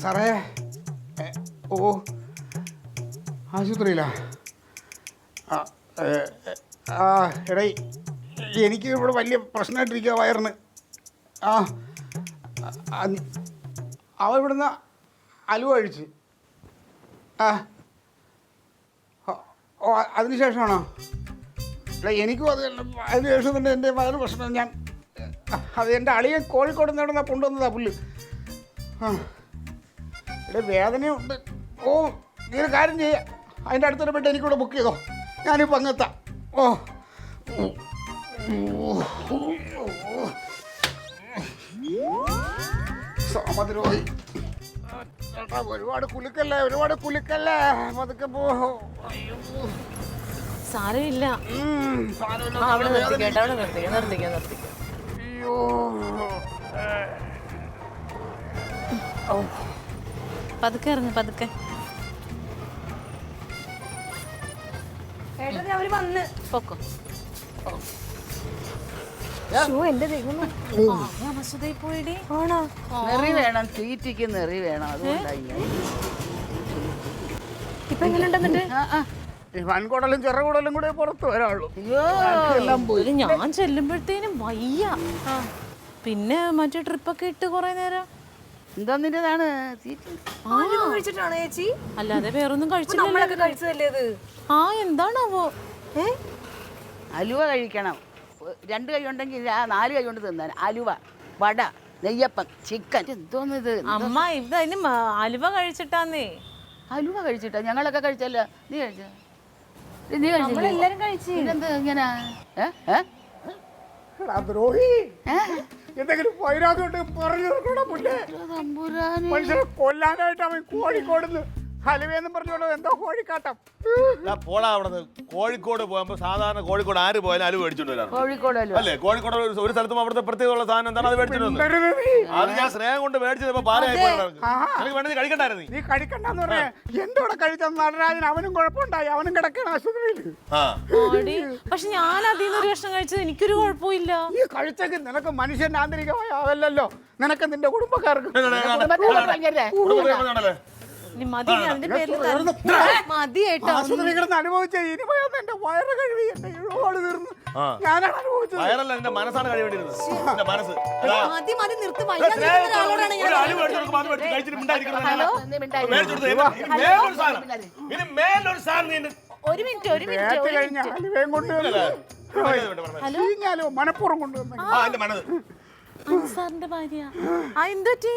സാറേ ഓ ആശുപത്രിയിലാ എടേ എനിക്ക് ഇവിടെ വലിയ പ്രശ്നമായിട്ടിരിക്കുക വയറിന്. അവ ഇവിടുന്ന് അലുവ കഴിച്ച്. ഓ അതിന് ശേഷമാണോ? അല്ല എനിക്കും അത് അതിന് ശേഷം തന്നെ എൻ്റെ വയറ് പ്രശ്നം. അത് എൻ്റെ അളിയൻ കോഴിക്കോട് നടന്ന കൊണ്ടുവന്നതാ പുല്ല്. ഇവിടെ വേദനയുണ്ട്. ഓ നീ ഒരു കാര്യം ചെയ്യുക, അതിൻ്റെ അടുത്തൊരു പെട്ട് എനിക്കിവിടെ ബുക്ക് ചെയ്തോ, ഞാനിപ്പോൾ അങ്ങെത്താം. ഓ സാമദ്രോഹി ഒരുപാട് കുലുക്കല്ലേ, ഒരുപാട് കുലുക്കല്ലേ, പതുക്കെ പോ. സാരമില്ല. അയ്യോ പതുക്കെ ഇറങ്ങ്, പതുക്കെ. അവര് വന്ന് പൊക്കോ. പോയിടി. ആണോ? നെറി വേണം, തീറ്റിക്ക് നെറി വേണം. അതുകൊണ്ടായി ഇപ്പൊ എങ്ങനെയുണ്ടെന്നിട്ട്? വൻകുടലും ചെറുകുടലും കൂടെ പുറത്ത് വരാനുള്ളൂ. അയ്യോ ഞാൻ ചെല്ലുമ്പോഴത്തേനും വയ്യ. പിന്നെ മറ്റേ ട്രിപ്പൊക്കെ ഇട്ട് കൊറേ നേരം. എന്താ നിന്റേതാണ് കഴിച്ചിട്ടാണോ ചേച്ചി? അല്ലാതെ വേറൊന്നും കഴിച്ചില്ല. കഴിച്ചതല്ലേ അത്? എന്താണാവോ? അലുവ കഴിക്കണം. 2 കൈ ഉണ്ടെങ്കിൽ 4 കൈ കൊണ്ട് തിന്നാൻ. അലുവ, വട, നെയ്യപ്പം, ചിക്കൻ. എന്തോന്നിത് അമ്മ ഇത് അതിന് അലുവ കഴിച്ചിട്ടാന്നേ. അലുവ കഴിച്ചിട്ടാ? ഞങ്ങളൊക്കെ കഴിച്ചല്ലോ. നീ കഴിച്ച? നീ എല്ലാരും കഴിച്ചു. ഇതെന്ത് ഇങ്ങനെ? ദ്രോഹി, എന്തെങ്കിലും വൈരാഗ്യമുണ്ട് പറഞ്ഞു മനുഷ്യരെ കൊല്ലാനായിട്ട് അവൻ കോഴിക്കോടുന്ന് ഹലുവയെന്നും പറഞ്ഞോളൂ. എന്തോ കോഴിക്കാട്ടം. പോടാ അവിടെ. കോഴിക്കോട് പോകുമ്പോ സാധാരണ കോഴിക്കോട് ആര് പോയാലും അലുവ മേടിച്ചോണ്ട് വരാം. കോഴിക്കോട് അല്ലേ? കോഴിക്കോട് ഒരു സ്ഥലത്തും അവിടുത്തെ പ്രത്യേകമുള്ള സാധനം എന്താണ്? അത് മേടിച്ചിട്ടുണ്ട്. അത് ഞാൻ സ്നേഹം കൊണ്ട് മേടിച്ചത് പാരയായി വേണ്ടി കഴിക്കണ്ടായിരുന്നു. നീ കഴിക്കണ്ടെന്ന് പറഞ്ഞേ എന്തോടെ കഴിച്ച നടരാജൻ അവനും കുഴപ്പമുണ്ടായി. അവനും കിടക്കണം ആശുപത്രിയിൽ. പക്ഷെ ഞാൻ അതിന്ന് ഒരു കഷ്ണം കഴിച്ചത് എനിക്കൊരു കുഴപ്പമില്ല. ഈ കഴിച്ചെങ്കിൽ നിനക്ക് മനുഷ്യന്റെ ആന്തരികമായി ആവല്ലോ, നിനക്ക് നിന്റെ കുടുംബക്കാർക്ക്. അനുഭവിച്ച ഇനിമയൊന്നും എന്റെ വയറ് കഴിവി എന്റെ ഇഴപാട് തീർന്നു. ഞാനാണ് അനുഭവിച്ചത്. വയറല്ല, എന്റെ മനസ്സാണ് കഴിവേണ്ടിയിരുന്നത്. മനസ്സ് മനഃപൂർവ്വം കൊണ്ടുവന്നു. അൻസാറിന്റെ ഭാര്യ എന്തുപറ്റി?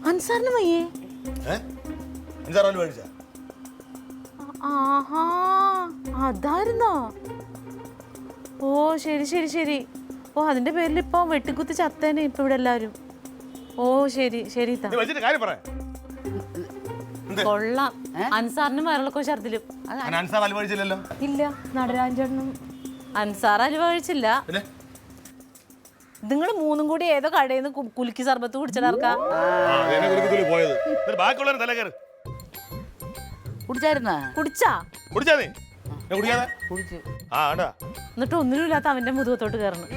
അൻസാറിന് വയ്യേ? ആഹാ അതായിരുന്നോ? ഓ ശരി ശരി ശരി. ഓ അതിന്റെ പേരിൽ ഇപ്പൊ വെട്ടിക്കുത്തി ചത്തേനെ ഇപ്പൊ ഇവിടെ എല്ലാരും. ഓ ശരി ശരി. കൊള്ളാം. അൻസാറിനും വയറിളക്കോ ഛർദിലും. ഇല്ല, നടരാജനും അൻസാർ അലുവ കഴിച്ചില്ല. നിങ്ങൾ 3 കൂടി ഏതോ കടയിൽ നിന്ന് കുലുക്കി സർബത്ത് കുടിച്ചിടർക്കാ. എന്നിട്ട് ഒന്നിനും ഇല്ലാത്ത അവന്റെ മുതുകത്തോട്ട് കയറണം.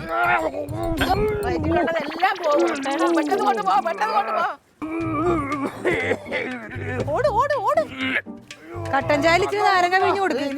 ഓട് ഓട് ഓട്. കട്ടൻ ചായയിൽ ഇച്ചിരി നാരങ്ങ പിഴിഞ്ഞു കൊടുക്കും.